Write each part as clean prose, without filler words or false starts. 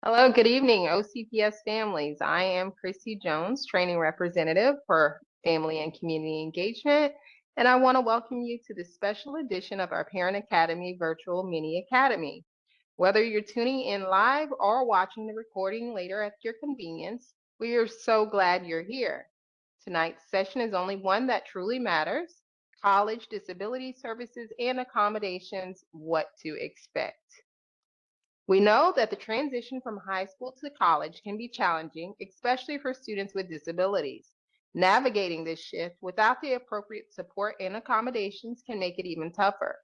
Hello, good evening, OCPS families. I am Chrissy Jones, training representative for Family and Community Engagement, and I want to welcome you to this special edition of our Parent Academy Virtual Mini Academy. Whether you're tuning in live or watching the recording later at your convenience, we are so glad you're here. Tonight's session is only one that truly matters: college, disability services, and accommodations, what to expect. We know that the transition from high school to college can be challenging, especially for students with disabilities. Navigating this shift without the appropriate support and accommodations can make it even tougher.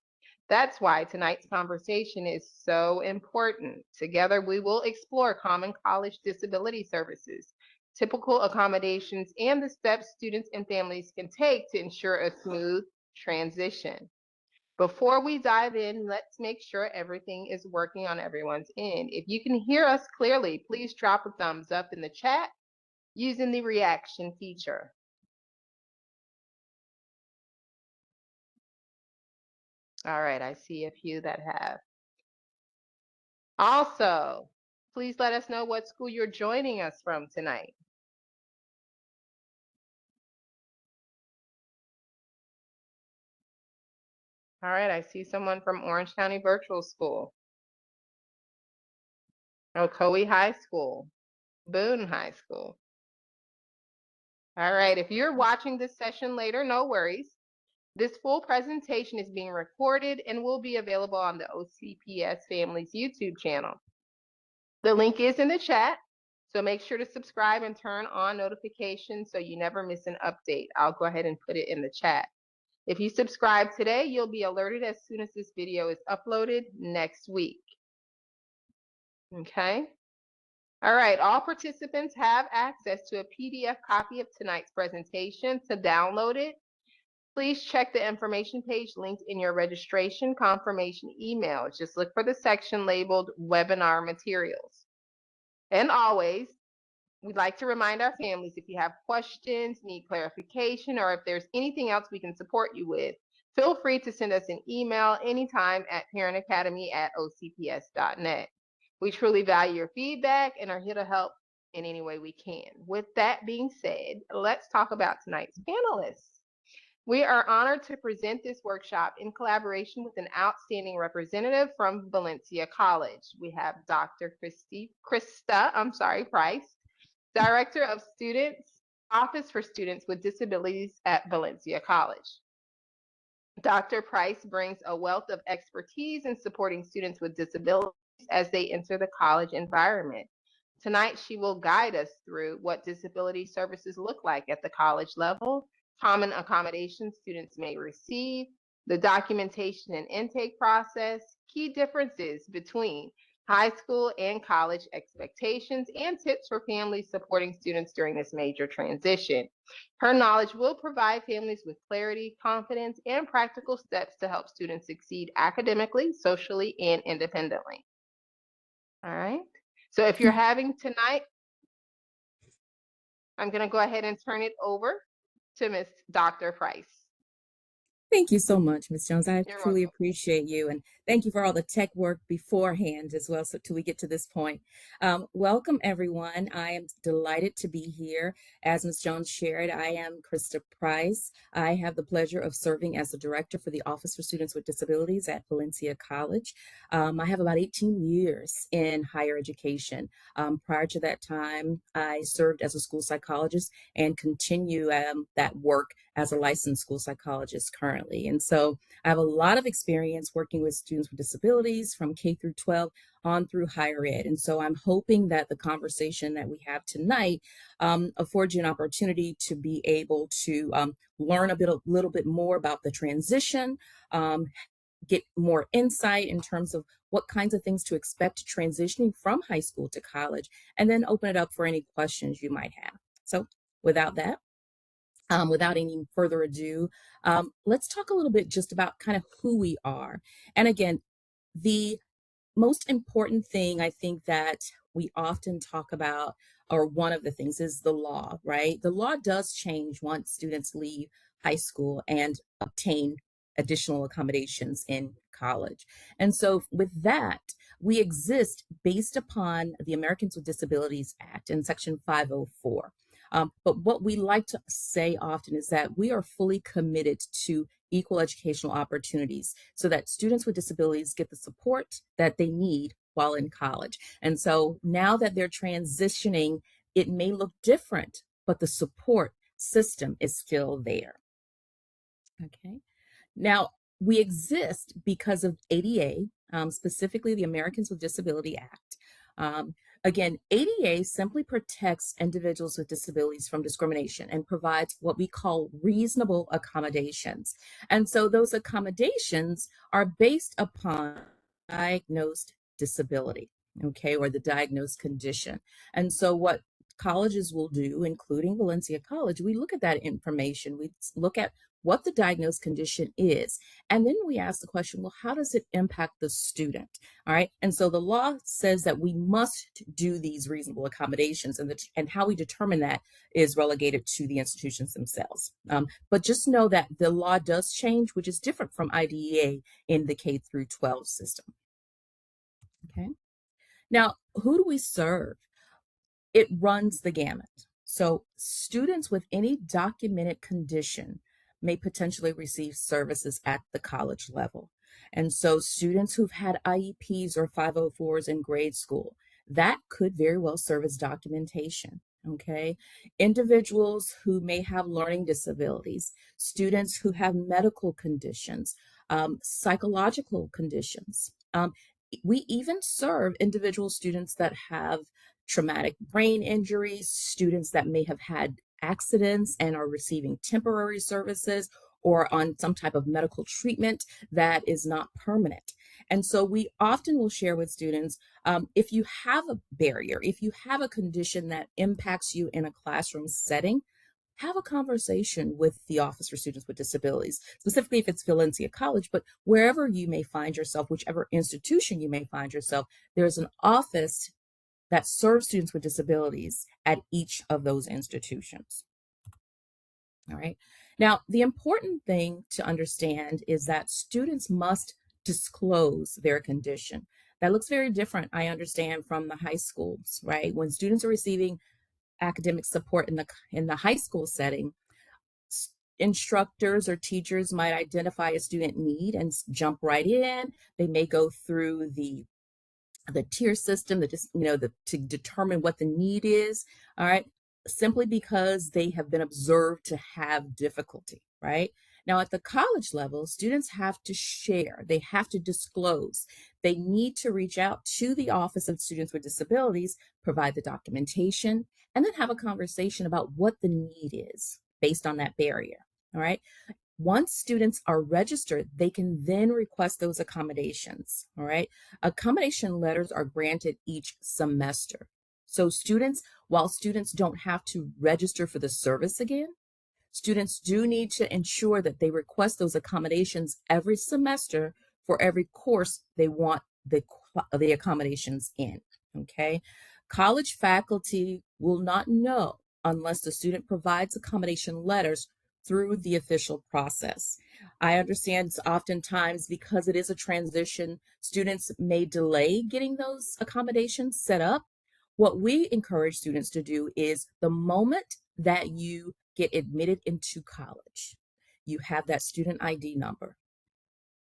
That's why tonight's conversation is so important. Together, we will explore common college disability services, typical accommodations, and the steps students and families can take to ensure a smooth transition. Before we dive in, let's make sure everything is working on everyone's end. If you can hear us clearly, please drop a thumbs up in the chat using the reaction feature. All right, I see a few that have. Also, please let us know what school you're joining us from tonight. All right, I see someone from Orange County Virtual School, Ocoee High School, Boone High School. All right, if you're watching this session later, no worries. This full presentation is being recorded and will be available on the OCPS Families YouTube channel. The link is in the chat, so make sure to subscribe and turn on notifications so you never miss an update. I'll go ahead and put it in the chat. If you subscribe today, you'll be alerted as soon as this video is uploaded next week. Okay? All right, all participants have access to a PDF copy of tonight's presentation. To download it, please check the information page linked in your registration confirmation email. Just look for the section labeled Webinar Materials. And always, we'd like to remind our families, if you have questions, need clarification, or if there's anything else we can support you with, feel free to send us an email anytime at parentacademy@ocps.net. We truly value your feedback and are here to help in any way we can. With that being said, let's talk about tonight's panelists. We are honored to present this workshop in collaboration with an outstanding representative from Valencia College. We have Dr. Krista Price, Director of Students, Office for Students with Disabilities at Valencia College. Dr. Price brings a wealth of expertise in supporting students with disabilities as they enter the college environment. Tonight, she will guide us through what disability services look like at the college level, common accommodations students may receive, the documentation and intake process, key differences between high school and college expectations, and tips for families supporting students during this major transition. Her knowledge will provide families with clarity, confidence, and practical steps to help students succeed academically, socially, and independently. All right. So if you're having tonight, I'm going to go ahead and turn it over to Miss Dr. Price. Thank you so much, Ms. Jones. I You're truly welcome. appreciate you. And thank you for all the tech work beforehand as well, so till we get to this point. Welcome, everyone. I am delighted to be here. As Ms. Jones shared, I am Krista Price. I have the pleasure of serving as the director for the Office for Students with Disabilities at Valencia College. I have about 18 years in higher education. Prior to that time, I served as a school psychologist and continue that work as a licensed school psychologist currently. And so I have a lot of experience working with students with disabilities from K through 12 on through higher ed. And so I'm hoping that the conversation that we have tonight affords you an opportunity to be able to learn a little bit more about the transition, get more insight in terms of what kinds of things to expect transitioning from high school to college, and then open it up for any questions you might have. So without that, without any further ado, let's talk a little bit just about kind of who we are. And again, the most important thing I think that we often talk about, or one of the things, is the law, right? The law does change once students leave high school and obtain additional accommodations in college. And so, with that, we exist based upon the Americans with Disabilities Act in Section 504. But what we like to say often is that we are fully committed to equal educational opportunities so that students with disabilities get the support that they need while in college. And so now that they're transitioning, it may look different, but the support system is still there. Okay. Now, we exist because of ADA, specifically the Americans with Disability Act. Again, ADA simply protects individuals with disabilities from discrimination and provides what we call reasonable accommodations. And so those accommodations are based upon diagnosed disability, okay, or the diagnosed condition. And so what colleges will do, including Valencia College, we look at that information. We look at what the diagnosed condition is. And then we ask the question, well, how does it impact the student? All right. And so the law says that we must do these reasonable accommodations, and how we determine that is relegated to the institutions themselves. But just know that the law does change, which is different from IDEA in the K through 12 system. Okay. Now, who do we serve? It runs the gamut. So students with any documented condition may potentially receive services at the college level. And so students who've had IEPs or 504s in grade school, that could very well serve as documentation. Okay. Individuals who may have learning disabilities, students who have medical conditions, psychological conditions. We even serve individual students that have traumatic brain injuries, students that may have had accidents and are receiving temporary services or on some type of medical treatment that is not permanent. And so we often will share with students, if you have a barrier, if you have a condition that impacts you in a classroom setting, have a conversation with the Office for Students with Disabilities, specifically if it's Valencia College, but wherever you may find yourself, whichever institution you may find yourself, there's an office that serves students with disabilities at each of those institutions. All right. Now, the important thing to understand is that students must disclose their condition. That looks very different, I understand, from the high schools, right? When students are receiving academic support in the high school setting, instructors or teachers might identify a student need and jump right in. They may go through the tier system, to determine what the need is, all right, simply because they have been observed to have difficulty, right? Now, at the college level, students have to share, they have to disclose, they need to reach out to the Office of Students with Disabilities, provide the documentation, and then have a conversation about what the need is based on that barrier, all right? Once students are registered, they can then request those accommodations, all right? Accommodation letters are granted each semester. So while students don't have to register for the service again, students do need to ensure that they request those accommodations every semester for every course they want the accommodations in, okay? College faculty will not know unless the student provides accommodation letters through the official process. I understand oftentimes because it is a transition, students may delay getting those accommodations set up. What we encourage students to do is the moment that you get admitted into college, you have that student ID number.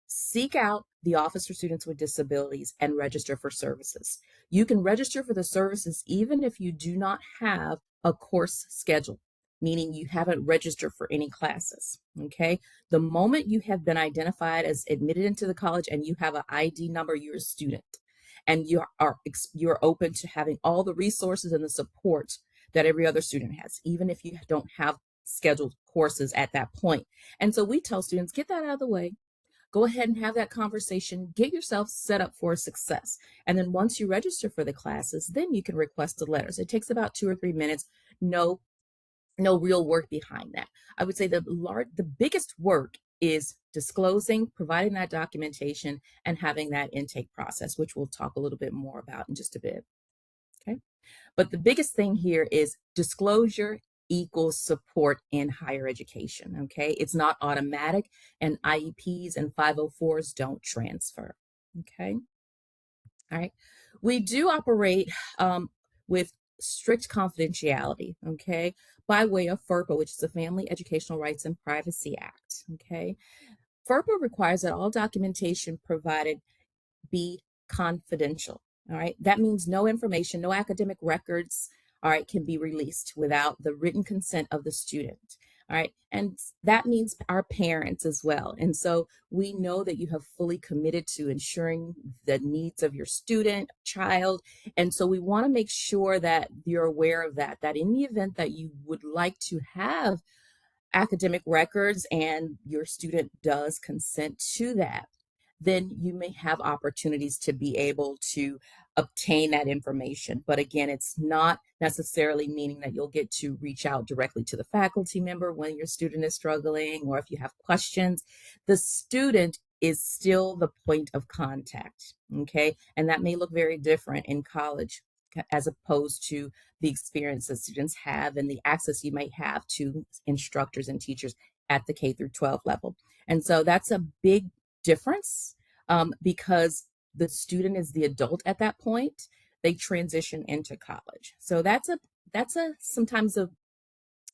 Seek out the Office for Students with Disabilities and register for services. You can register for the services even if you do not have a course schedule, meaning you haven't registered for any classes, okay? The moment you have been identified as admitted into the college and you have an ID number, you're a student. And you're open to having all the resources and the support that every other student has, even if you don't have scheduled courses at that point. And so we tell students, get that out of the way. Go ahead and have that conversation, get yourself set up for success. And then once you register for the classes, then you can request the letters. It takes about 2 or 3 minutes. No real work behind that. I would say the biggest work is disclosing, providing that documentation, and having that intake process, which we'll talk a little bit more about in just a bit. Okay. But the biggest thing here is disclosure equals support in higher education. Okay, it's not automatic, and IEPs and 504s don't transfer. Okay, all right. We do operate with strict confidentiality, okay, by way of FERPA, which is the Family Educational Rights and Privacy Act. Okay, FERPA requires that all documentation provided be confidential. All right. That means no information, no academic records, all right, can be released without the written consent of the student. All right. And that means our parents as well. And so we know that you have fully committed to ensuring the needs of your student, child. And so we want to make sure that you're aware of that, that in the event that you would like to have academic records and your student does consent to that, then you may have opportunities to be able to obtain that information. But again, it's not necessarily meaning that you'll get to reach out directly to the faculty member when your student is struggling or if you have questions. The student is still the point of contact, okay? And that may look very different in college as opposed to the experience that students have and the access you might have to instructors and teachers at the K through 12 level. And so that's a big difference because the student is the adult at that point. They transition into college. So that's a sometimes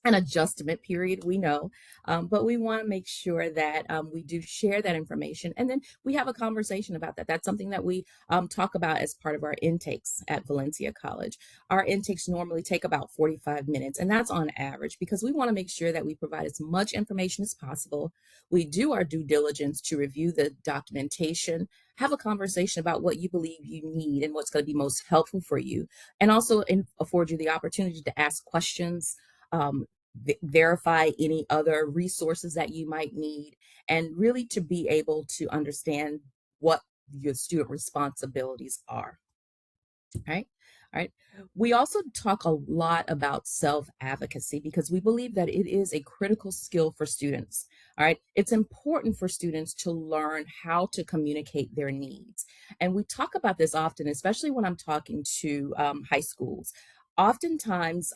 an adjustment period, we know, but we want to make sure that we do share that information, and then we have a conversation about that. That's something that we talk about as part of our intakes at Valencia College. Our intakes normally take about 45 minutes, and that's on average because we want to make sure that we provide as much information as possible. We do our due diligence to review the documentation, have a conversation about what you believe you need and what's going to be most helpful for you, and also afford you the opportunity to ask questions, um, verify any other resources that you might need, and really to be able to understand what your student responsibilities are. Right. All right. We also talk a lot about self advocacy because we believe that it is a critical skill for students. All right. It's important for students to learn how to communicate their needs. And we talk about this often, especially when I'm talking to high schools. Oftentimes,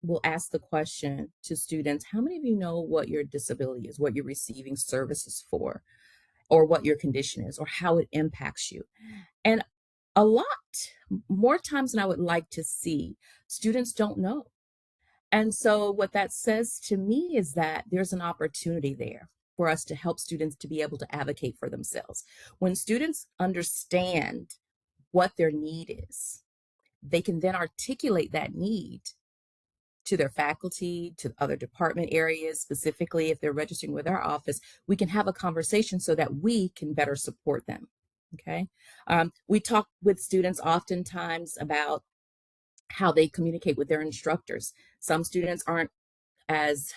will ask the question to students, how many of you know what your disability is, what you're receiving services for, or what your condition is, or how it impacts you? And a lot more times than I would like to see, students don't know. And so, what that says to me is that there's an opportunity there for us to help students to be able to advocate for themselves. When students understand what their need is, they can then articulate that need to their faculty, to other department areas, specifically if they're registering with our office. We can have a conversation so that we can better support them. Okay. We talk with students oftentimes about how they communicate with their instructors. Some students aren't as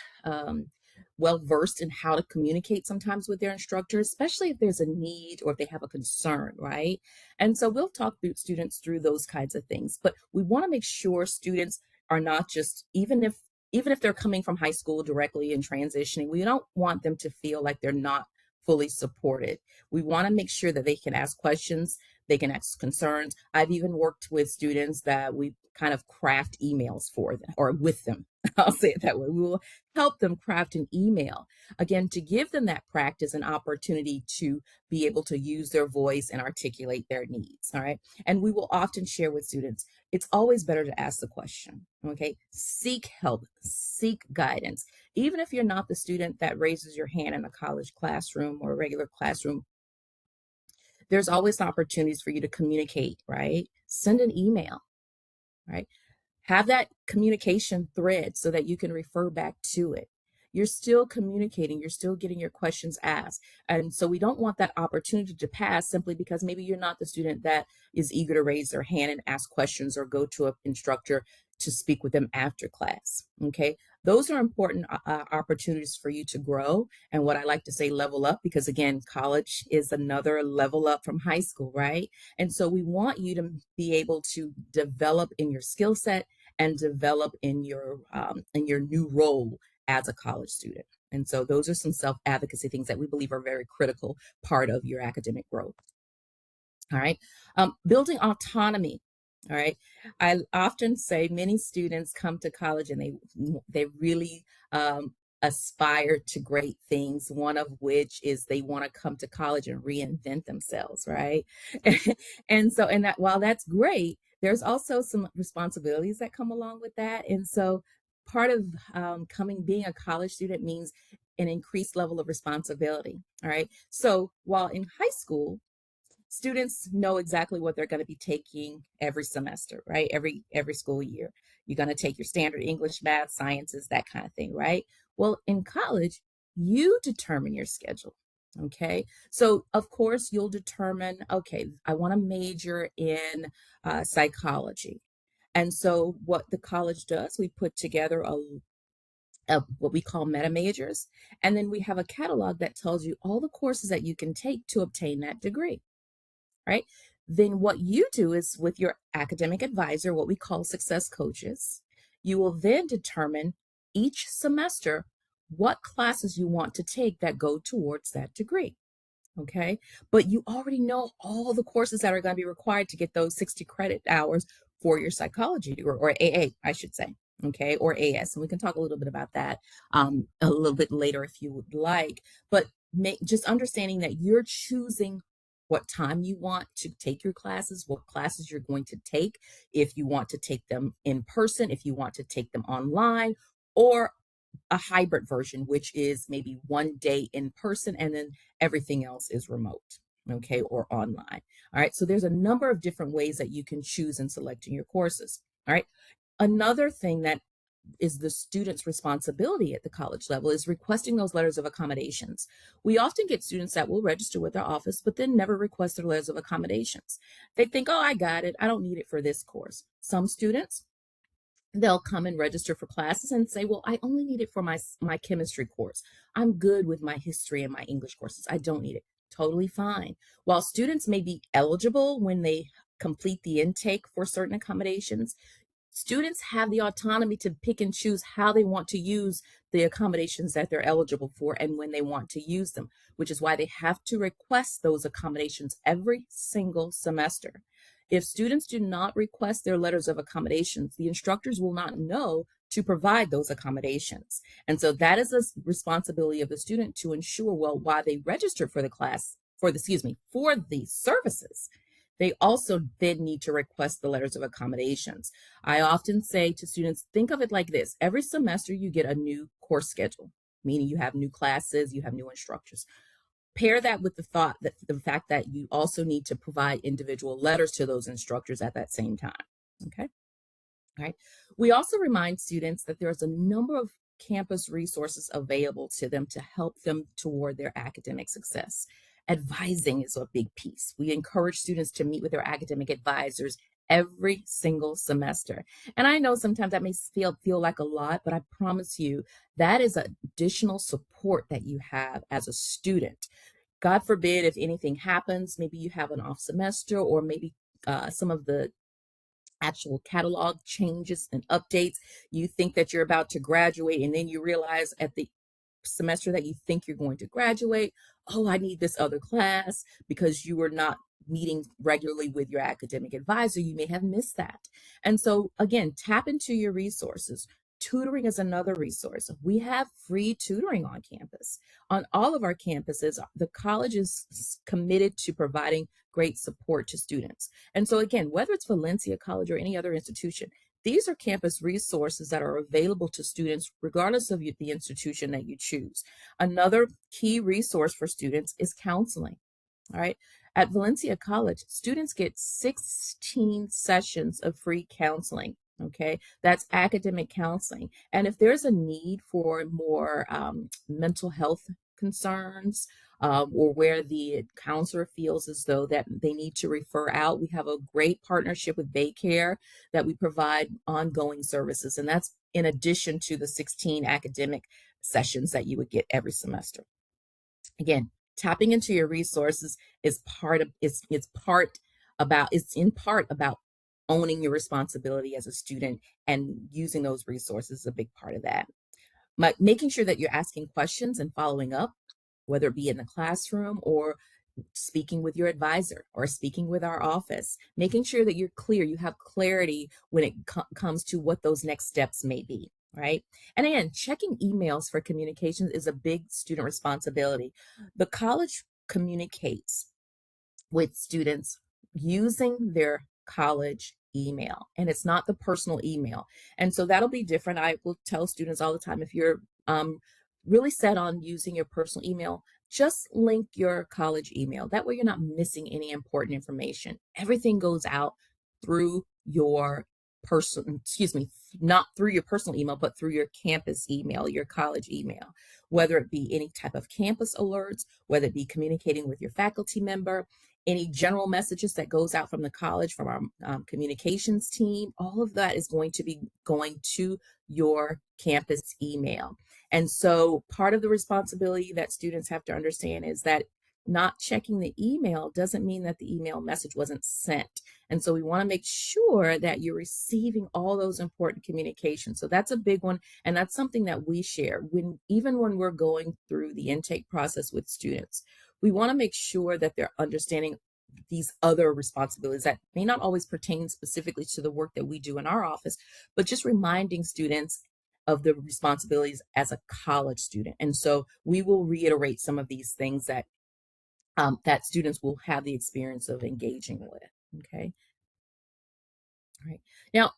well versed in how to communicate sometimes with their instructors, especially if there's a need or if they have a concern, right? And so we'll talk through students through those kinds of things. But we want to make sure students are not just, even if they're coming from high school directly and transitioning, we don't want them to feel like they're not fully supported. We want to make sure that they can ask questions, they can ask concerns. I've even worked with students that we kind of craft emails for them or with them. I'll say it that way. We will help them craft an email, again, to give them that practice and opportunity to be able to use their voice and articulate their needs. All right. And we will often share with students, it's always better to ask the question. Okay. Seek help, seek guidance. Even if you're not the student that raises your hand in a college classroom or a regular classroom, there's always opportunities for you to communicate, right? Send an email, right? Have that communication thread so that you can refer back to it. You're still communicating, you're still getting your questions asked. And so we don't want that opportunity to pass simply because maybe you're not the student that is eager to raise their hand and ask questions or go to an instructor to speak with them after class. Okay. Those are important opportunities for you to grow. And what I like to say, level up, because again, college is another level up from high school, right? And so we want you to be able to develop in your skill set and develop in your new role as a college student. And so those are some self-advocacy things that we believe are very critical part of your academic growth. All right. Building autonomy. All right. I often say many students come to college and they really aspire to great things. One of which is they want to come to college and reinvent themselves, right? And that while that's great, there's also some responsibilities that come along with that. And so part of being a college student means an increased level of responsibility. All right. So while in high school students know exactly what they're going to be taking every semester, right? Every school year. You're going to take your standard English, math, sciences, that kind of thing, right? Well, in college, you determine your schedule. Okay. So, of course, you'll determine, okay, I want to major in psychology. And so, what the college does, we put together what we call meta majors. And then we have a catalog that tells you all the courses that you can take to obtain that degree, right? Then what you do is with your academic advisor, what we call success coaches, you will then determine each semester what classes you want to take that go towards that degree. Okay. But you already know all the courses that are going to be required to get those 60 credit hours for your psychology degree, or AA, I should say. Okay. Or AS. And we can talk a little bit about that a little bit later if you would like. But just understanding that you're choosing what time you want to take your classes, what classes you're going to take, if you want to take them in person, if you want to take them online, or a hybrid version, which is maybe one day in person and then everything else is remote, okay, or online. All right. So there's a number of different ways that you can choose in selecting your courses. All right. Another thing that is the student's responsibility at the college level is requesting those letters of accommodations. We often get students that will register with our office, but then never request their letters of accommodations. They think, oh, I got it. I don't need it for this course. Some students, they'll come and register for classes and say, well, I only need it for my chemistry course. I'm good with my history and my English courses. I don't need it. Totally fine. While students may be eligible when they complete the intake for certain accommodations, students have the autonomy to pick and choose how they want to use the accommodations that they're eligible for and when they want to use them, which is why they have to request those accommodations every single semester. If students do not request their letters of accommodations, the instructors will not know to provide those accommodations. And so that is a responsibility of the student to ensure, well, while they register for the class, for the services, they also then need to request the letters of accommodations. I often say to students, think of it like this. Every semester you get a new course schedule, meaning you have new classes, you have new instructors. Pair that with the fact that you also need to provide individual letters to those instructors at that same time. Okay. Right. We also remind students that there's a number of campus resources available to them to help them toward their academic success. Advising is a big piece. We encourage students to meet with their academic advisors every single semester. And I know sometimes that may feel like a lot, but I promise you that is additional support that you have as a student. God forbid if anything happens, maybe you have an off semester, or maybe some of the actual catalog changes and updates. You think that you're about to graduate, and then you realize at the semester that you think you're going to graduate, oh, I need this other class because you were not meeting regularly with your academic advisor. You may have missed that. And so, again, tap into your resources. Tutoring is another resource. We have free tutoring on campus. On all of our campuses, the college is committed to providing great support to students. And so, again, whether it's Valencia College or any other institution, these are campus resources that are available to students regardless of the institution that you choose. Another key resource for students is counseling. All right. At Valencia College, students get 16 sessions of free counseling. Okay. That's academic counseling. And if there's a need for more mental health concerns, or where the counselor feels as though that they need to refer out, we have a great partnership with Baycare that we provide ongoing services. And that's in addition to the 16 academic sessions that you would get every semester. Again, tapping into your resources is part of it's in part about owning your responsibility as a student, and using those resources is a big part of that. But making sure that you're asking questions and following up, whether it be in the classroom or speaking with your advisor or speaking with our office, making sure that you're clear, you have clarity when it comes to what those next steps may be, right? And again, checking emails for communications is a big student responsibility. The college communicates with students using their college email, and it's not the personal email. And so that'll be different. I will tell students all the time, if you're really set on using your personal email, just link your college email. That way you're not missing any important information. Everything goes out through your personal, excuse me, not through your personal email, but through your campus email, your college email, whether it be any type of campus alerts, whether it be communicating with your faculty member, any general messages that goes out from the college, from our communications team. All of that is going to be going to your campus email. And so part of the responsibility that students have to understand is that not checking the email doesn't mean that the email message wasn't sent. And so we want to make sure that you're receiving all those important communications. So that's a big one. And that's something that we share even when we're going through the intake process with students. We want to make sure that they're understanding these other responsibilities that may not always pertain specifically to the work that we do in our office, but just reminding students of the responsibilities as a college student. And so we will reiterate some of these things that that students will have the experience of engaging with. Okay. All right. Now,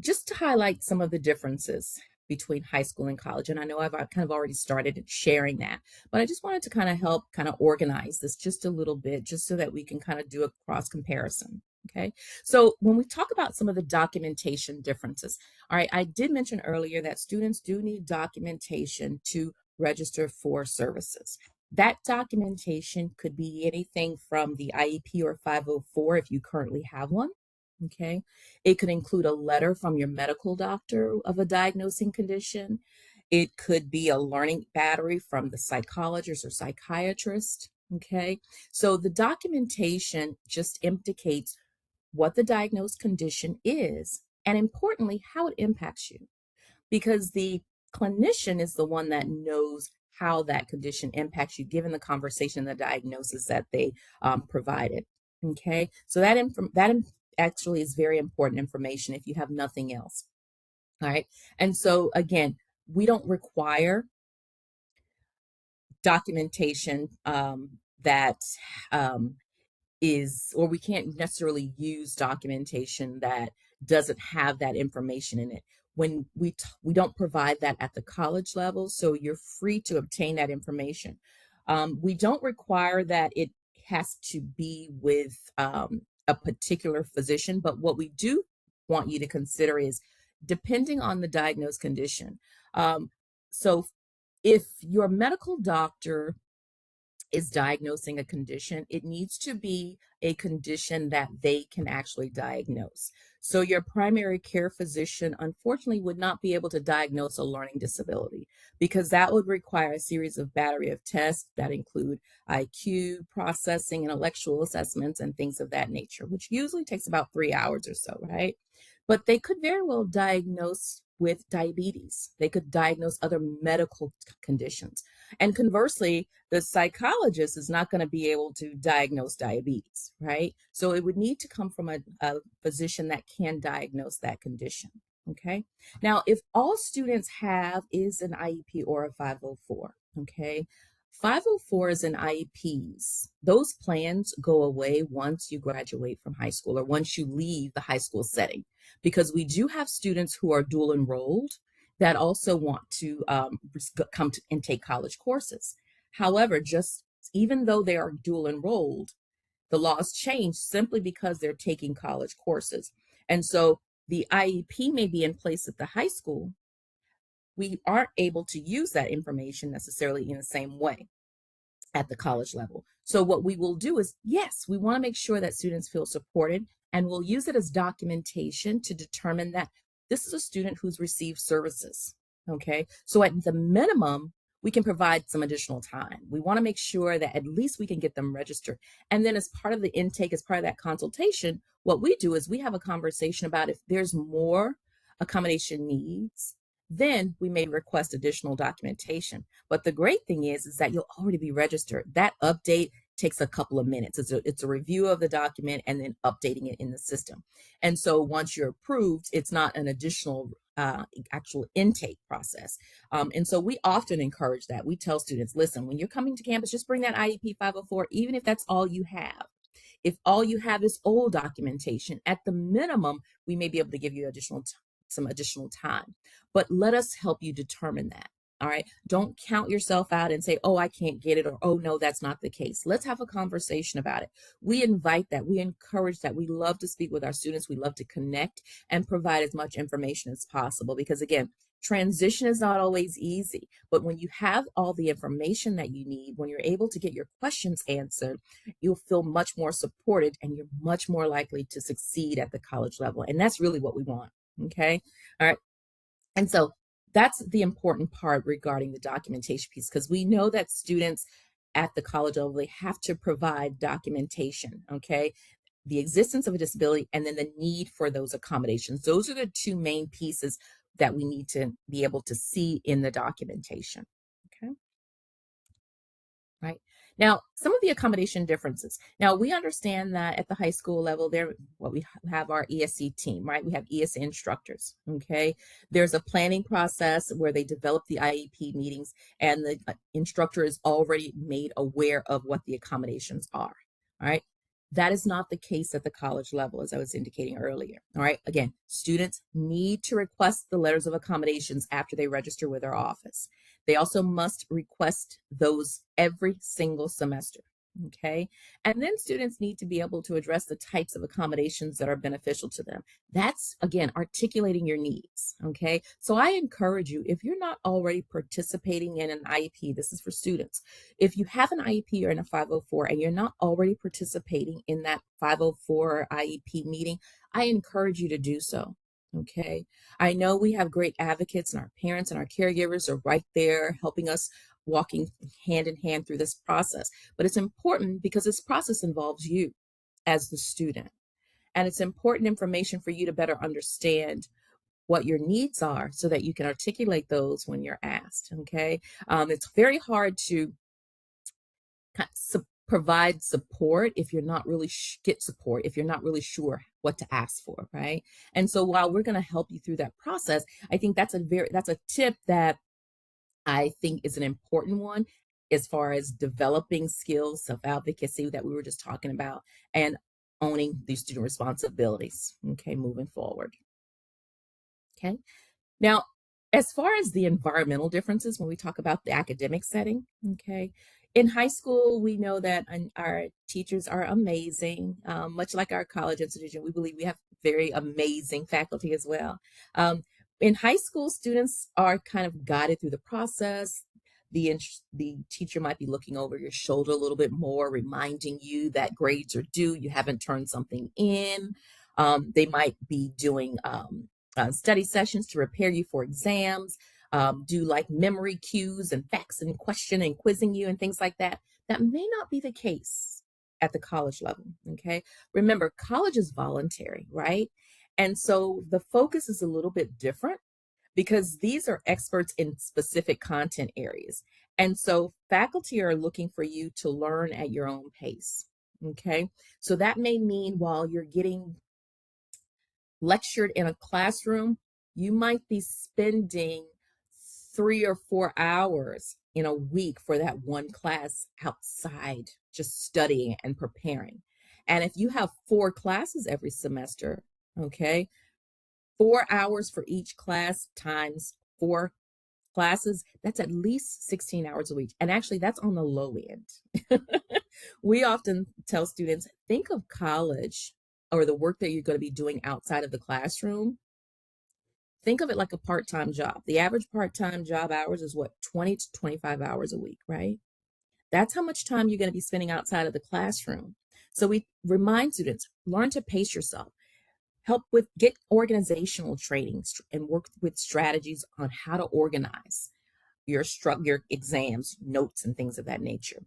just to highlight some of the differences between high school and college, and I know I've kind of already started sharing that, but I just wanted to kind of help kind of organize this just a little bit, just so that we can kind of do a cross comparison. Okay, so when we talk about some of the documentation differences, all right, I did mention earlier that students do need documentation to register for services. That documentation could be anything from the IEP or 504 if you currently have one. Okay. It could include a letter from your medical doctor of a diagnosing condition. It could be a learning battery from the psychologist or psychiatrist. Okay. So the documentation just indicates what the diagnosed condition is, and importantly, how it impacts you, because the clinician is the one that knows how that condition impacts you, given the conversation, the diagnosis that they provided. Okay, so that actually is very important information if you have nothing else. All right, and so again, we don't require documentation that um, is, or we can't necessarily use documentation that doesn't have that information in it. When we don't provide that at the college level, so you're free to obtain that information. We don't require that it has to be with a particular physician, but what we do want you to consider is depending on the diagnosed condition. So if your medical doctor is diagnosing a condition, it needs to be a condition that they can actually diagnose. So your primary care physician, unfortunately, would not be able to diagnose a learning disability, because that would require a series of battery of tests that include IQ, processing, intellectual assessments, and things of that nature, which usually takes about 3 hours or so, right? But they could very well diagnose with diabetes. They could diagnose other medical conditions. And conversely, the psychologist is not going to be able to diagnose diabetes, right? So it would need to come from a physician that can diagnose that condition. Okay. Now, if all students have is an IEP or a 504, okay, 504s and IEPs, those plans go away once you graduate from high school or once you leave the high school setting, because we do have students who are dual enrolled that also want to come to and take college courses. However, just even though they are dual enrolled, the laws change simply because they're taking college courses. And so the IEP may be in place at the high school. We aren't able to use that information necessarily in the same way at the college level. So what we will do is, yes, we want to make sure that students feel supported, and we'll use it as documentation to determine that this is a student who's received services. Okay, so at the minimum, we can provide some additional time. We want to make sure that at least we can get them registered. And then as part of the intake, as part of that consultation, what we do is we have a conversation about if there's more accommodation needs, then we may request additional documentation. But the great thing is that you'll already be registered. That update takes a couple of minutes. It's a review of the document and then updating it in the system. And so once you're approved, it's not an additional actual intake process. And so we often encourage that. We tell students, listen, when you're coming to campus, just bring that IEP 504, even if that's all you have. If all you have is old documentation, at the minimum, we may be able to give you some additional time. But let us help you determine that. All right. Don't count yourself out and say, oh, I can't get it, or oh, no, that's not the case. Let's have a conversation about it. We invite that. We encourage that. We love to speak with our students. We love to connect and provide as much information as possible because, again, transition is not always easy. But when you have all the information that you need, when you're able to get your questions answered, you'll feel much more supported and you're much more likely to succeed at the college level. And that's really what we want. Okay. All right. And so that's the important part regarding the documentation piece, because we know that students at the college level, they have to provide documentation, okay? The existence of a disability and then the need for those accommodations. Those are the two main pieces that we need to be able to see in the documentation, okay? Right. Now, some of the accommodation differences. Now, we understand that at the high school level, we have our ESC team, right? We have ESC instructors, okay? There's a planning process where they develop the IEP meetings and the instructor is already made aware of what the accommodations are, all right? That is not the case at the college level, as I was indicating earlier, all right? Again, students need to request the letters of accommodations after they register with our office. They also must request those every single semester, okay? And then students need to be able to address the types of accommodations that are beneficial to them. That's, again, articulating your needs, okay? So I encourage you, if you're not already participating in an IEP, this is for students. If you have an IEP or in a 504 and you're not already participating in that 504 IEP meeting, I encourage you to do so. Okay. I know we have great advocates and our parents and our caregivers are right there helping us walking hand in hand through this process. But it's important because this process involves you as the student. And it's important information for you to better understand what your needs are so that you can articulate those when you're asked. Okay. It's very hard to provide support if you're not really get support if you're not really sure what to ask for, right? And so while we're going to help you through that process, I think that's a tip that I think is an important one as far as developing skills, self-advocacy that we were just talking about, and owning these student responsibilities, okay, moving forward. Okay. Now, as far as the environmental differences, when we talk about the academic setting, okay, in high school, we know that our teachers are amazing. Much like our college institution, we believe we have very amazing faculty as well. In high school, students are kind of guided through the process. The teacher might be looking over your shoulder a little bit more, reminding you that grades are due, you haven't turned something in. They might be doing study sessions to prepare you for exams, do like memory cues and facts and question and quizzing you and things like that. That may not be the case at the college level, okay? Remember, college is voluntary, right? And so the focus is a little bit different because these are experts in specific content areas. And so faculty are looking for you to learn at your own pace, okay? So that may mean while you're getting lectured in a classroom, you might be spending 3 or 4 hours in a week for that one class outside, just studying and preparing. And if you have 4 classes every semester, okay, 4 hours for each class times 4 classes, that's at least 16 hours a week. And actually, that's on the low end. We often tell students, think of college or the work that you're going to be doing outside of the classroom. Think of it like a part-time job. The average part-time job hours is what, 20 to 25 hours a week, right? That's how much time you're going to be spending outside of the classroom. So we remind students, learn to pace yourself. Get organizational training and work with strategies on how to organize your exams, notes, and things of that nature.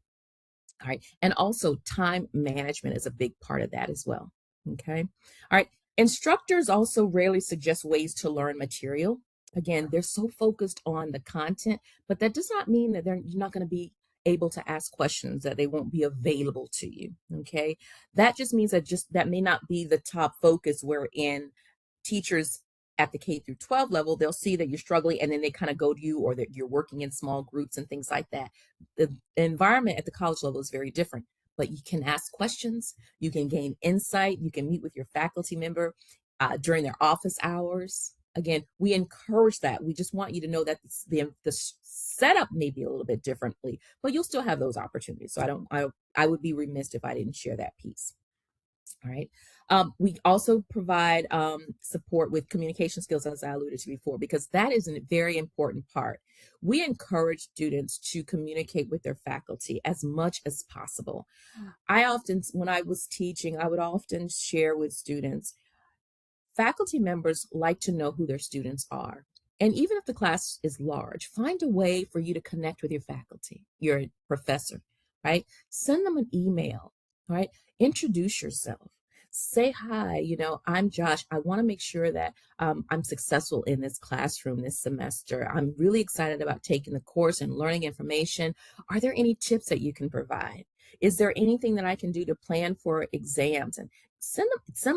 All right. And also time management is a big part of that as well. Okay. All right. Instructors also rarely suggest ways to learn material. Again, they're so focused on the content, but that does not mean that you're not going to be able to ask questions, that they won't be available to you. Okay. That just means that that may not be the top focus, wherein teachers at the K through 12 level, they'll see that you're struggling and then they kind of go to you, or that you're working in small groups and things like that. The environment at the college level is very different, but you can ask questions, you can gain insight, you can meet with your faculty member during their office hours. Again, we encourage that. We just want you to know that the setup may be a little bit differently, but you'll still have those opportunities. So I would be remiss if I didn't share that piece. All right. We also provide support with communication skills, as I alluded to before, because that is a very important part. We encourage students to communicate with their faculty as much as possible. I often, when I was teaching, I would often share with students, faculty members like to know who their students are. And even if the class is large, find a way for you to connect with your faculty, your professor, right? Send them an email, right? Introduce yourself. Say hi, I'm Josh. I want to make sure that I'm successful in this classroom this semester. I'm really excited about taking the course and learning information. Are there any tips that you can provide? Is there anything that I can do to plan for exams? And send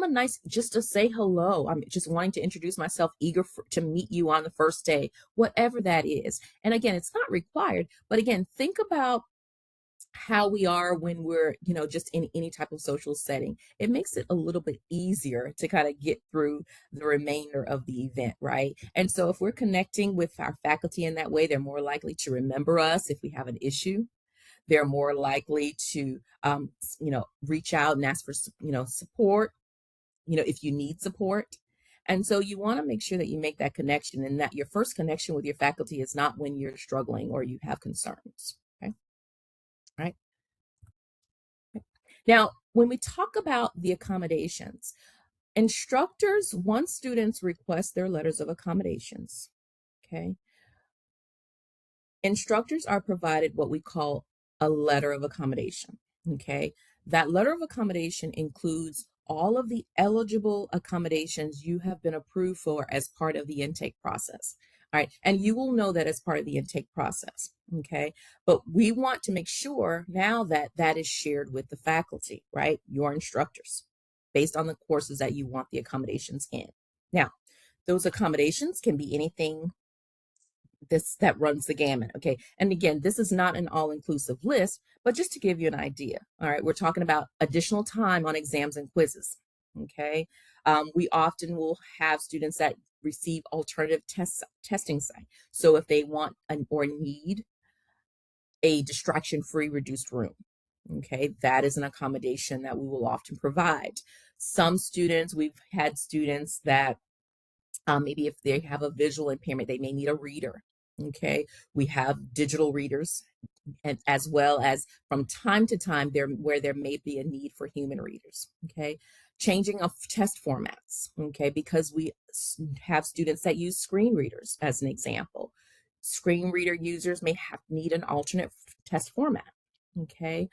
a nice, just to say hello. I'm just wanting to introduce myself, eager to meet you on the first day, whatever that is. And again, it's not required, but again, think about how we are when we're, just in any type of social setting. It makes it a little bit easier to kind of get through the remainder of the event, right? And so if we're connecting with our faculty in that way, they're more likely to remember us if we have an issue. They're more likely to, reach out and ask for, support, if you need support. And so you want to make sure that you make that connection, and that your first connection with your faculty is not when you're struggling or you have concerns. Okay. All right. Now, when we talk about the accommodations, instructors, once students request their letters of accommodations, okay, instructors are provided what we call a letter of accommodation. Okay. That letter of accommodation includes all of the eligible accommodations you have been approved for as part of the intake process. All right. And you will know that as part of the intake process. Okay. But we want to make sure now that that is shared with the faculty, right? Your instructors, based on the courses that you want the accommodations in. Now, those accommodations can be anything that runs the gamut. Okay. And again, this is not an all-inclusive list, but just to give you an idea. All right. We're talking about additional time on exams and quizzes. Okay. We often will have students that receive alternative testing site. So if they want or need a distraction-free reduced room, okay, that is an accommodation that we will often provide. Some students, we've had students that maybe if they have a visual impairment, they may need a reader. Okay, we have digital readers, and as well as from time to time where there may be a need for human readers. Okay, changing of test formats. Okay, because we have students that use screen readers as an example. Screen reader users may need an alternate test format. Okay,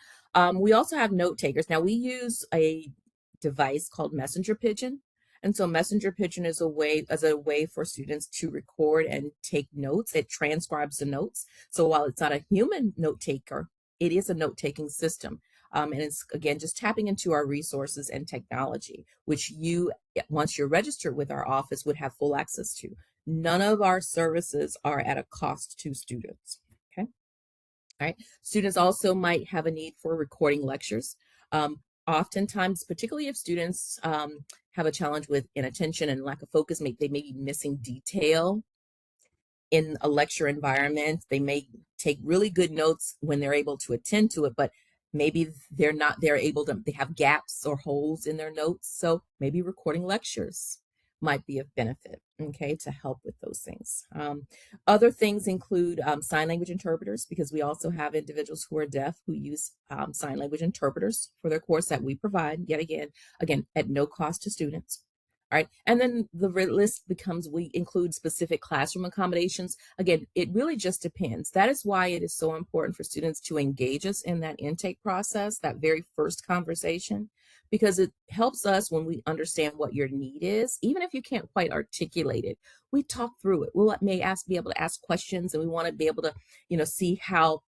we also have note takers. Now we use a device called Messenger Pigeon. And so Messenger Pigeon is a way for students to record and take notes. It transcribes the notes. So while it's not a human note taker, it is a note-taking system. And it's, again, just tapping into our resources and technology, which you, once you're registered with our office, would have full access to. None of our services are at a cost to students. Okay. All right. Students also might have a need for recording lectures. Oftentimes, particularly if students have a challenge with inattention and lack of focus, they may be missing detail in a lecture environment. They may take really good notes when they're able to attend to it, but maybe they have gaps or holes in their notes. So maybe recording lectures might be of benefit, okay, to help with those things. Other things include sign language interpreters, because we also have individuals who are deaf who use sign language interpreters for their course that we provide, yet again, at no cost to students. All right, and then the list becomes, we include specific classroom accommodations. Again, it really just depends. That is why it is so important for students to engage us in that intake process, that very first conversation, because it helps us when we understand what your need is. Even if you can't quite articulate it, we talk through it. Be able to ask questions, and we want to be able to, see how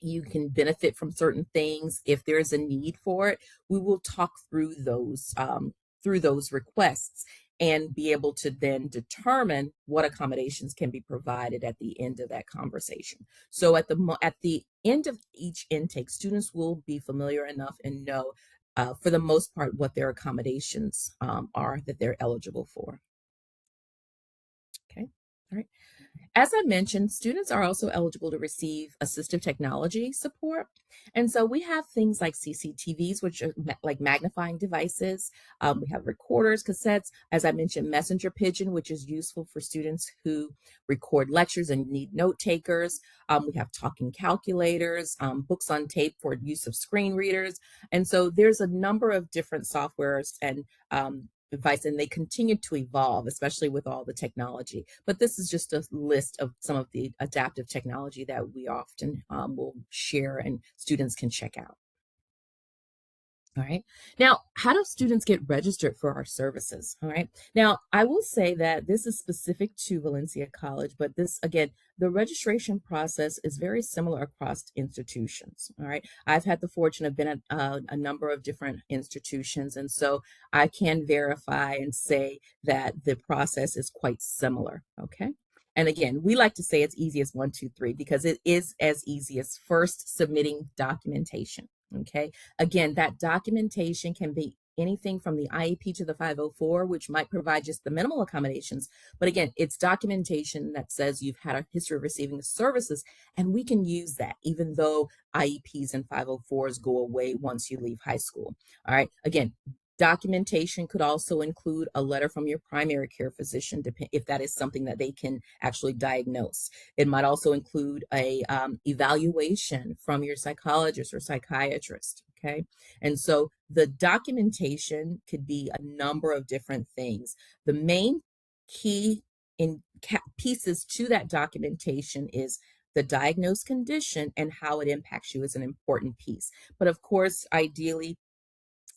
you can benefit from certain things. If there's a need for it, we will talk through those requests and be able to then determine what accommodations can be provided at the end of that conversation. So at the end of each intake, students will be familiar enough and know, for the most part, what their accommodations are that they're eligible for. Okay, all right. As I mentioned, students are also eligible to receive assistive technology support. And so we have things like CCTVs, which are like magnifying devices. We have recorders, cassettes, as I mentioned, Messenger Pigeon, which is useful for students who record lectures and need note takers. We have talking calculators, books on tape for use of screen readers. And so there's a number of different softwares and device, and they continue to evolve, especially with all the technology. But this is just a list of some of the adaptive technology that we often will share and students can check out. All right. Now, how do students get registered for our services? All right. Now, I will say that this is specific to Valencia College, but this, again, the registration process is very similar across institutions. All right. I've had the fortune of being at a number of different institutions, and so I can verify and say that the process is quite similar. Okay. And again, we like to say it's easy as 1, 2, 3 because it is as easy as first submitting documentation. Okay. Again, that documentation can be anything from the IEP to the 504, which might provide just the minimal accommodations. But again, it's documentation that says you've had a history of receiving services, and we can use that even though IEPs and 504s go away once you leave high school. All right. Again, documentation could also include a letter from your primary care physician, if that is something that they can actually diagnose. It might also include a evaluation from your psychologist or psychiatrist. Okay, and so the documentation could be a number of different things. The main key pieces to that documentation is the diagnosed condition and how it impacts you is an important piece. But of course, ideally,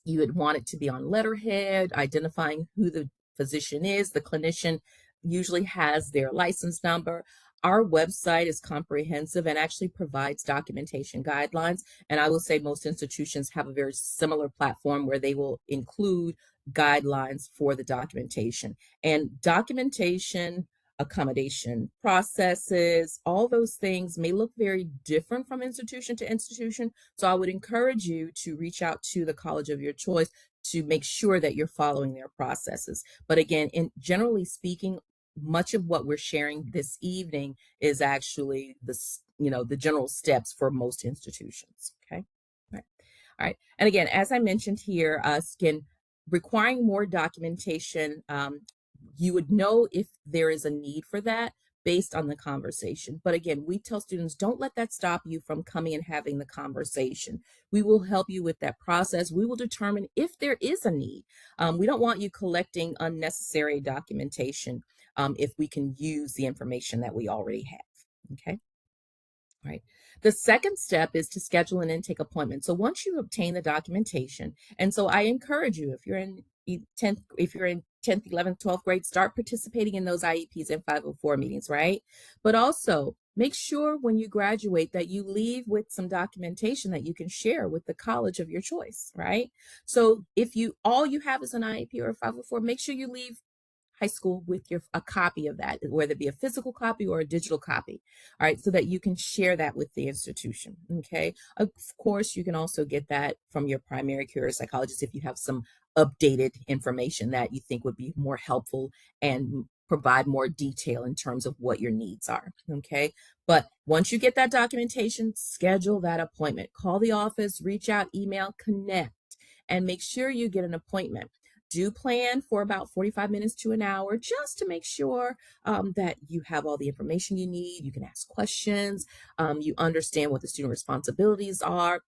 you would want it to be on letterhead, identifying who the physician is. The clinician usually has their license number. Our website is comprehensive and actually provides documentation guidelines. And I will say most institutions have a very similar platform where they will include guidelines for the documentation. And documentation, accommodation processes, all those things may look very different from institution to institution. So I would encourage you to reach out to the college of your choice to make sure that you're following their processes. But again, generally speaking, much of what we're sharing this evening is actually the general steps for most institutions. Okay. All right. All right. And again, as I mentioned here, again, requiring more documentation, you would know if there is a need for that based on the conversation. But again, we tell students, don't let that stop you from coming and having the conversation. We will help you with that process. We will determine if there is a need. We don't want you collecting unnecessary documentation if we can use the information that we already have. Okay. Right. The second step is to schedule an intake appointment. So once you obtain the documentation, and so I encourage you, if you're in 10th, 11th, 12th grade, start participating in those IEPs and 504 meetings, right? But also make sure when you graduate that you leave with some documentation that you can share with the college of your choice, right? So if all you have is an IEP or a 504, make sure you leave high school with a copy of that, whether it be a physical copy or a digital copy. All right, so that you can share that with the institution. Okay, of course, you can also get that from your primary care psychologist if you have some updated information that you think would be more helpful and provide more detail in terms of what your needs are. Okay, but once you get that documentation, schedule that appointment. Call the office, reach out, email, connect, and make sure you get an appointment. Do plan for about 45 minutes to an hour just to make sure that you have all the information you need. You can ask questions, you understand what the student responsibilities are,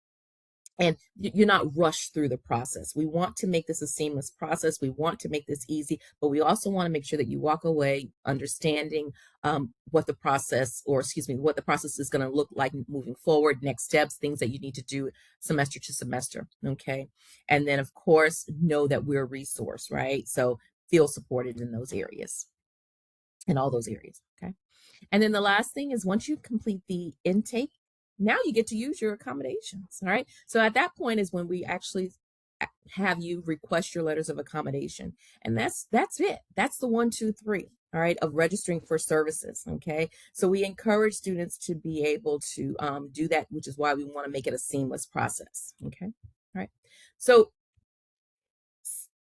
and you're not rushed through the process. We want to make this a seamless process. We want to make this easy, but we also want to make sure that you walk away understanding what the process, or excuse me, what the process is going to look like moving forward, next steps, things that you need to do semester to semester. Okay. And then, of course, know that we're a resource, right? So feel supported in those areas, in all those areas. Okay. And then the last thing is once you complete the intake Now you get to use your accommodations. All right. So at that point is when we actually have you request your letters of accommodation. And that's it. That's the 1, 2, 3, all right, of registering for services. Okay. So we encourage students to be able to do that, which is why we want to make it a seamless process. Okay. All right. So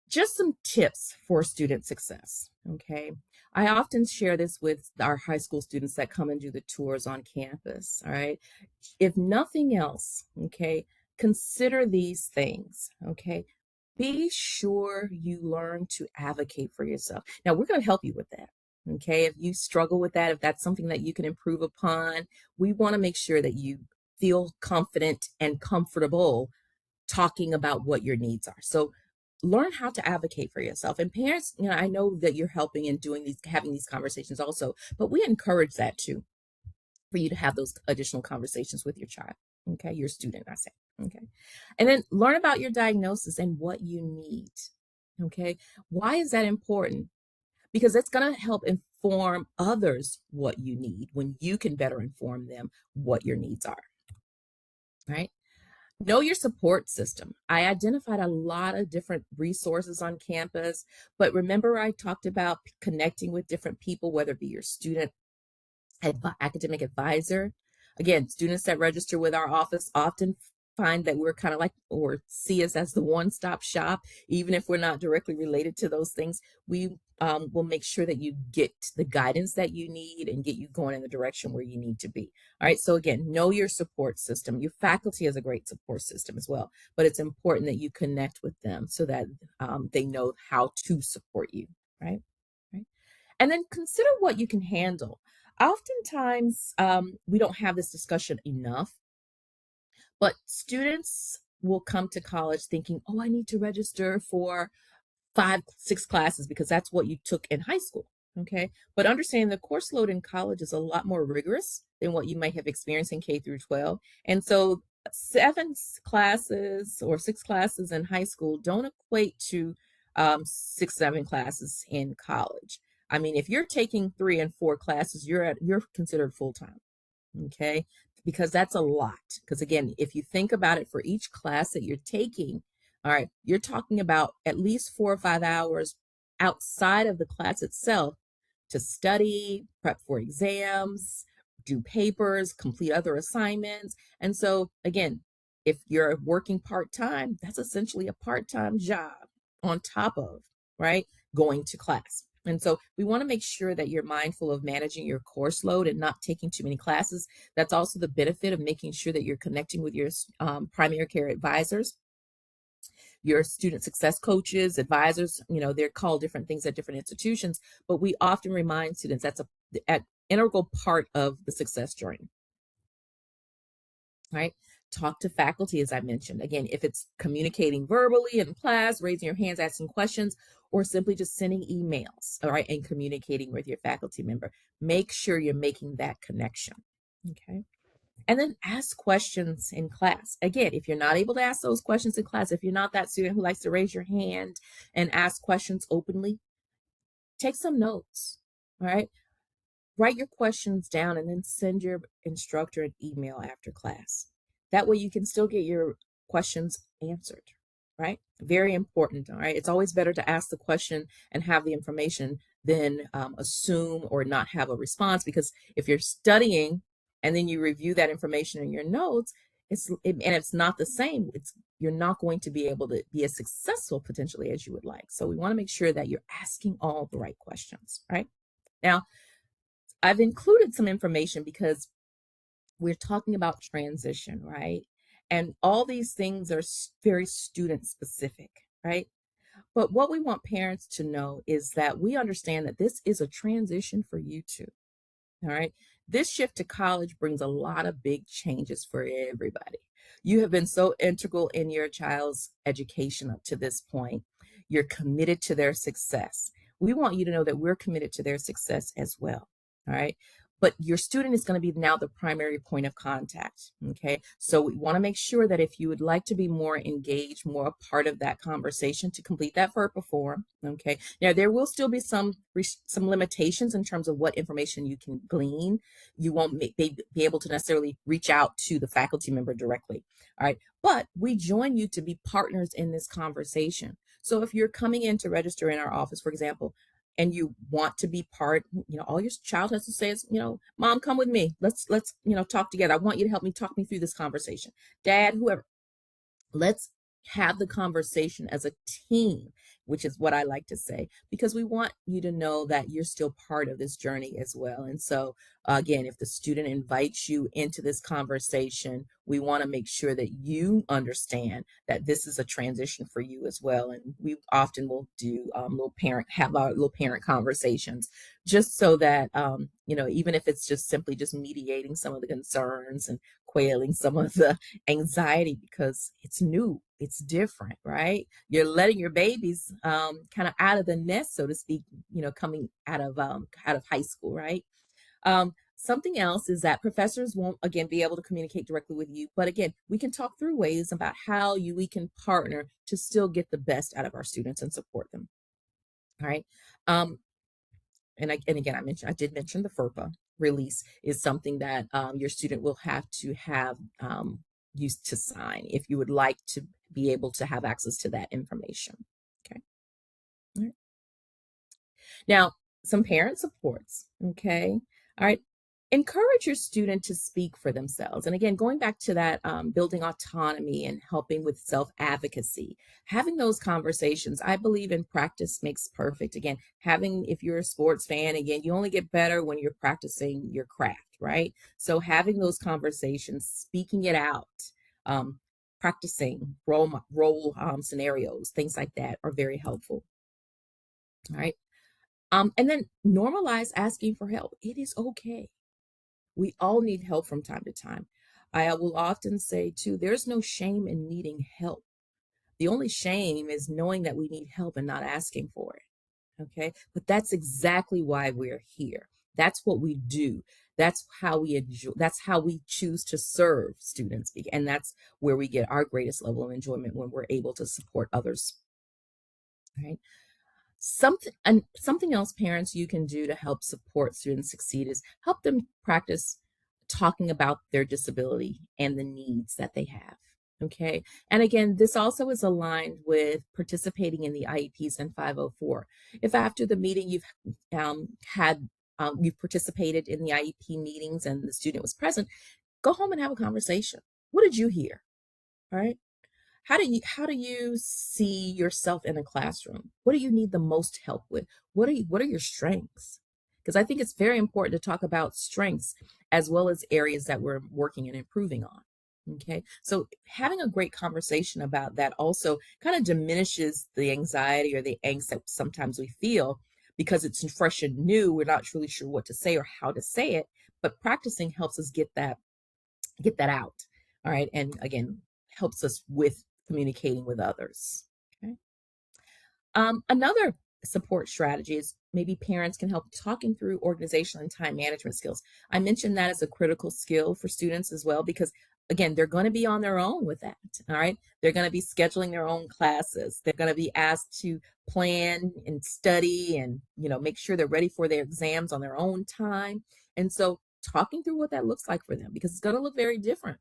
just some tips for student success. Okay. I often share this with our high school students that come and do the tours on campus. All right. If nothing else, okay, consider these things. Okay. Be sure you learn to advocate for yourself. Now, we're going to help you with that. Okay. If you struggle with that, if that's something that you can improve upon, we want to make sure that you feel confident and comfortable talking about what your needs are. So learn how to advocate for yourself. And parents, I know that you're helping and doing these, having these conversations also, but we encourage that too, for you to have those additional conversations with your child. Okay, your student, I say. Okay. And then learn about your diagnosis and what you need. Okay. Why is that important? Because it's going to help inform others what you need when you can better inform them what your needs are. Right. Know your support system. I identified a lot of different resources on campus, but remember I talked about connecting with different people, whether it be your student academic advisor. Again, students that register with our office often find that we're kind of like, or see us as the one-stop shop, even if we're not directly related to those things. We will make sure that you get the guidance that you need and get you going in the direction where you need to be. All right. So again, know your support system. Your faculty has a great support system as well, but it's important that you connect with them so that they know how to support you. Right. Right. And then consider what you can handle. Oftentimes, we don't have this discussion enough, but students will come to college thinking, oh, I need to register for 5, 6 classes because that's what you took in high school. Okay. But understanding the course load in college is a lot more rigorous than what you might have experienced in K through 12. And so 7 classes or 6 classes in high school don't equate to 6, 7 classes in college. I mean, if you're taking 3 and 4 classes, you're considered full time. Okay, because that's a lot. Because again, if you think about it, for each class that you're taking, all right, you're talking about at least 4 or 5 hours outside of the class itself to study, prep for exams, do papers, complete other assignments. And so, again, if you're working part time, that's essentially a part time job on top of, right, going to class. And so we want to make sure that you're mindful of managing your course load and not taking too many classes. That's also the benefit of making sure that you're connecting with your primary care advisors, your student success coaches, advisors. They're called different things at different institutions, but we often remind students that's an integral part of the success journey. Right? Talk to faculty, as I mentioned. Again, if it's communicating verbally in class, raising your hands, asking questions, or simply just sending emails, all right, and communicating with your faculty member, make sure you're making that connection. Okay. And then ask questions in class. Again, if you're not able to ask those questions in class, if you're not that student who likes to raise your hand and ask questions openly, take some notes. All right. Write your questions down and then send your instructor an email after class. That way you can still get your questions answered, right? Very important, all right? It's always better to ask the question and have the information than assume or not have a response, because if you're studying and then you review that information in your notes, and it's not the same, you're not going to be able to be as successful potentially as you would like. So we want to make sure that you're asking all the right questions, right? Now, I've included some information because we're talking about transition, right? And all these things are very student specific, right? But what we want parents to know is that we understand that this is a transition for you too. All right. This shift to college brings a lot of big changes for everybody. You have been so integral in your child's education up to this point. You're committed to their success. We want you to know that we're committed to their success as well. All right. but your student is going to be now the primary point of contact. Okay, so we want to make sure that if you would like to be more engaged, more a part of that conversation, to complete that FERPA form. Okay, now there will still be some limitations in terms of what information you can glean. You won't be able to necessarily reach out to the faculty member directly. All right, but we join you to be partners in this conversation. So if you're coming in to register in our office, for example, and you want to be part, all your child has to say is, Mom, come with me. Let's talk together. I want you to help me talk me through this conversation. Dad, whoever, let's have the conversation as a team, which is what I like to say, because we want you to know that you're still part of this journey as well. And so, again, if the student invites you into this conversation, we want to make sure that you understand that this is a transition for you as well. And we often will do have our little parent conversations, just so that even if it's just simply just mediating some of the concerns and quelling some of the anxiety, because it's new, it's different, right? You're letting your babies kind of out of the nest, so to speak, coming out of high school, right? Something else is that professors won't, again, be able to communicate directly with you, but again, we can talk through ways about how we can partner to still get the best out of our students and support them. All right. Um, and again, I did mention the FERPA release is something that your student will have to have used to sign if you would like to be able to have access to that information. Okay. All right. Now, some parent supports. Okay. All right. Encourage your student to speak for themselves. And again, going back to that building autonomy and helping with self advocacy, having those conversations, I believe in practice makes perfect. Again, if you're a sports fan, again, you only get better when you're practicing your craft, right? So having those conversations, speaking it out, um, practicing role scenarios, things like that are very helpful. All right. And then normalize asking for help. It is okay. We all need help from time to time. I will often say, too, there's no shame in needing help. The only shame is knowing that we need help and not asking for it. Okay. But that's exactly why we're here. That's what we do. That's how we enjoy, that's how we choose to serve students. And that's where we get our greatest level of enjoyment, when we're able to support others. Right. Something else parents you can do to help support students succeed is help them practice talking about their disability and the needs that they have. Okay. And again, this also is aligned with participating in the IEPs and 504. If after the meeting you've participated in the IEP meetings and the student was present, go home and have a conversation. What did you hear? All right. How do you see yourself in a classroom? What do you need the most help with? What are your strengths? Because I think it's very important to talk about strengths as well as areas that we're working and improving on. Okay. So having a great conversation about that also kind of diminishes the anxiety or the angst that sometimes we feel, because it's fresh and new. We're not really sure what to say or how to say it, but practicing helps us get that out. All right. And again, helps us with communicating with others. Okay. Another support strategy is maybe parents can help talking through organizational and time management skills. I mentioned that as a critical skill for students as well, because again, they're going to be on their own with that. All right. They're going to be scheduling their own classes. They're going to be asked to plan and study and, make sure they're ready for their exams on their own time. And so talking through what that looks like for them, because it's going to look very different,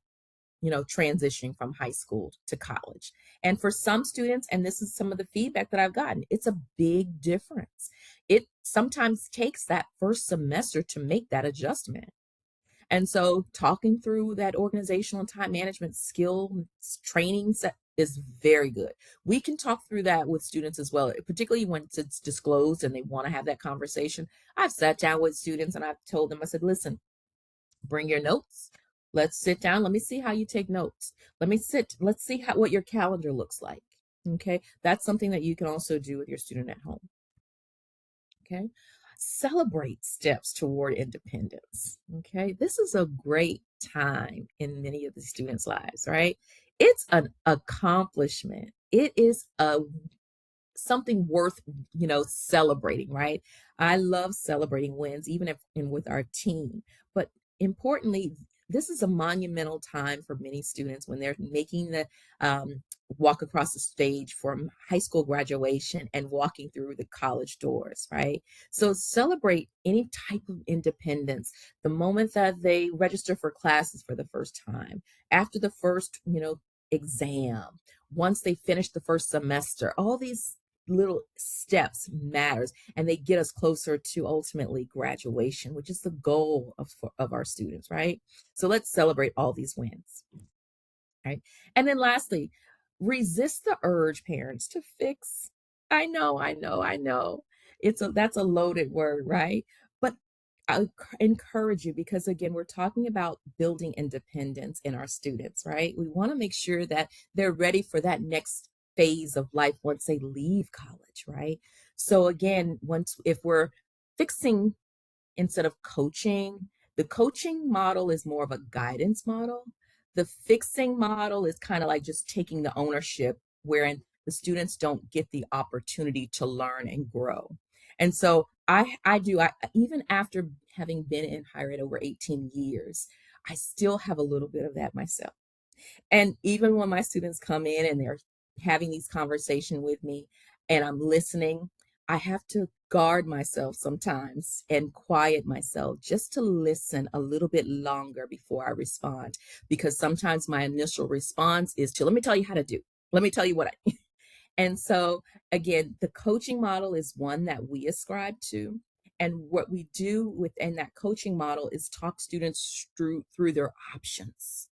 transitioning from high school to college. And for some students, and this is some of the feedback that I've gotten, it's a big difference. It sometimes takes that first semester to make that adjustment. And so talking through that organizational and time management skill training set is very good. We can talk through that with students as well, particularly when it's disclosed and they want to have that conversation. I've sat down with students and I've told them, I said, listen, bring your notes. Let's sit down. Let me see how you take notes. Let's see what your calendar looks like. Okay. That's something that you can also do with your student at home. Okay. Celebrate steps toward independence. Okay. This is a great time in many of the students' lives, right? It's an accomplishment. It is a something worth, celebrating, right? I love celebrating wins, even if and with our team. But importantly, this is a monumental time for many students when they're making the walk across the stage from high school graduation and walking through the college doors, right? So celebrate any type of independence. The moment that they register for classes for the first time, after the first, exam, once they finish the first semester, all these little steps matters, and they get us closer to ultimately graduation, which is the goal of our students, right? So let's celebrate all these wins, right? And then lastly, resist the urge, parents, to fix. I know. That's a loaded word, right? But I encourage you, because again, we're talking about building independence in our students, right? We want to make sure that they're ready for that next phase of life once they leave college, right? So again, once if we're fixing instead of coaching. The coaching model is more of a guidance model. The fixing model is kind of like just taking the ownership, wherein the students don't get the opportunity to learn and grow. And so I even after having been in higher ed over 18 years, I still have a little bit of that myself. And even when my students come in and they're having these conversations with me and I'm listening, I have to guard myself sometimes and quiet myself just to listen a little bit longer before I respond. Because sometimes my initial response is to, let me tell you how to do. Let me tell you what I and so, again, the coaching model is one that we ascribe to. And what we do within that coaching model is talk students through their options.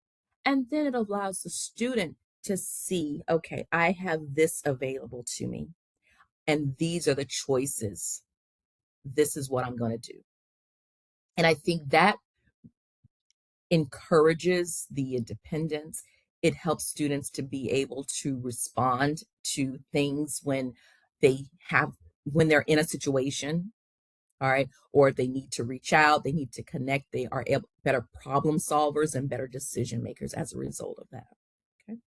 And then it allows the student to see, okay, I have this available to me, and these are the choices. This is what I'm going to do. And I think that encourages the independence. It helps students to be able to respond to things they have, when they're in a situation, all right, or they need to reach out, they need to connect, they are better problem solvers and better decision makers as a result of that. Okay.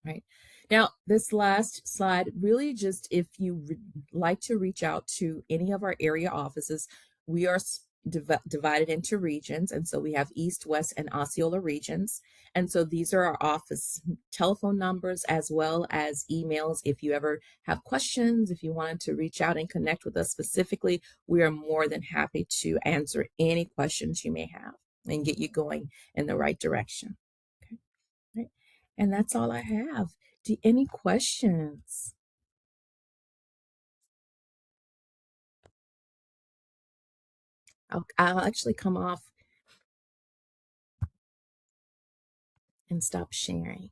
Right. Now, this last slide really just if you like to reach out to any of our area offices, we are divided into regions. And so we have East, West, and Osceola regions. And so these are our office telephone numbers as well as emails. If you ever have questions, if you wanted to reach out and connect with us specifically, we are more than happy to answer any questions you may have and get you going in the right direction. Okay. Right. And that's all I have. Any questions? I'll actually come off and stop sharing.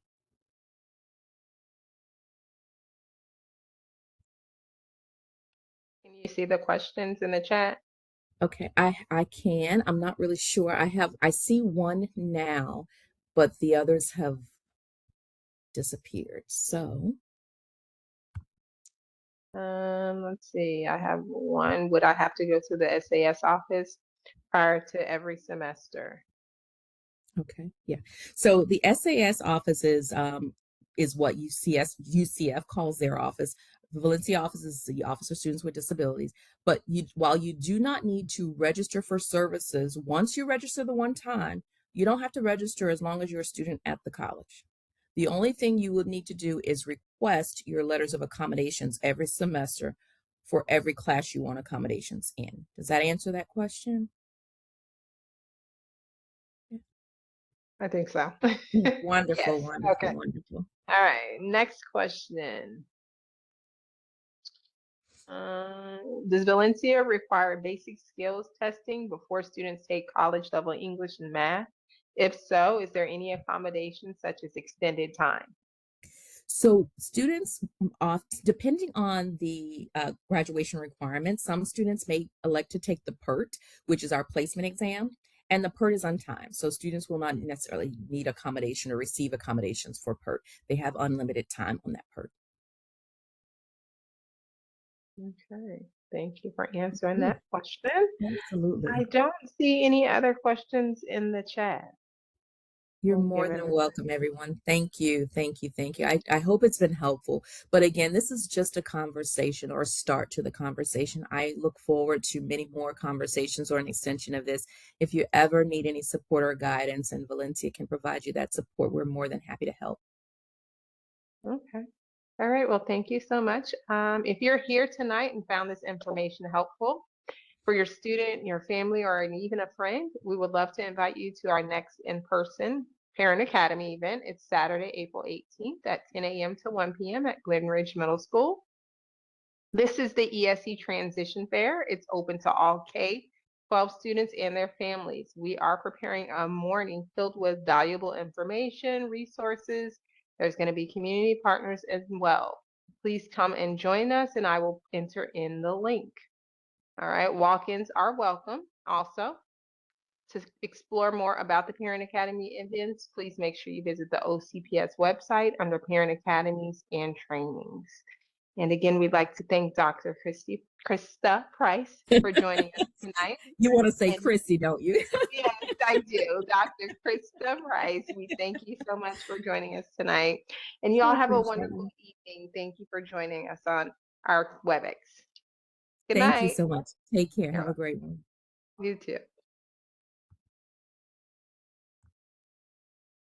Can you see the questions in the chat? Okay, I can. I'm not really sure. I see one now, but the others have disappeared. So, Let's see. I have one. Would I have to go to the SAS office prior to every semester? okay, yeah. So the SAS office is what UCF calls their office. The Valencia office is the Office for Students with Disabilities. But while you do not need to register for services, once you register the one time, you don't have to register as long as you're a student at the college. The only thing you would need to do is request your letters of accommodations every semester for every class you want accommodations in. Does that answer that question? I think so. Wonderful, Yes. wonderful, Okay. wonderful. All right. Next question. Does Valencia require basic skills testing before students take college level English and math? If so, is there any accommodation such as extended time? So students, depending on the graduation requirements, some students may elect to take the PERT, which is our placement exam, and the PERT is untimed. So students will not necessarily need accommodation or receive accommodations for PERT. They have unlimited time on that PERT. Okay. Thank you for answering Yeah, that question. I absolutely. don't see any other questions in the chat. You're We'll more give than it a welcome, everyone. Thank you. Thank you. Thank you. I hope it's been helpful. But again, this is just a conversation or a start to the conversation. I look forward to many more conversations or an extension of this. If you ever need any support or guidance, and Valencia can provide you that support, we're more than happy to help. Okay. All right. Well, thank you so much. If you're here tonight and found this information helpful for your student, your family, or even a friend, we would love to invite you to our next in-person Parent Academy event. It's Saturday, April 18th at 10 a.m. to 1 p.m. at Glen Ridge Middle School. This is the ESE Transition Fair. It's open to all K-12 students and their families. We are preparing a morning filled with valuable information, resources. There's going to be community partners as well. Please come and join us, and I will enter in the link. All right, walk-ins are welcome. Also, to explore more about the Parent Academy events, please make sure you visit the OCPS website under Parent Academies and Trainings. And again, we'd like to thank Dr. Krista Price for joining us tonight. You want to say And Chrissy, don't you? yes, I do. Dr. Krista Price, we thank you so much for joining us tonight. And you I all have a appreciate wonderful you. evening. Thank you for joining us on our WebEx. Good Thank you night. so much. Take care. You're Have a welcome. great one. You too.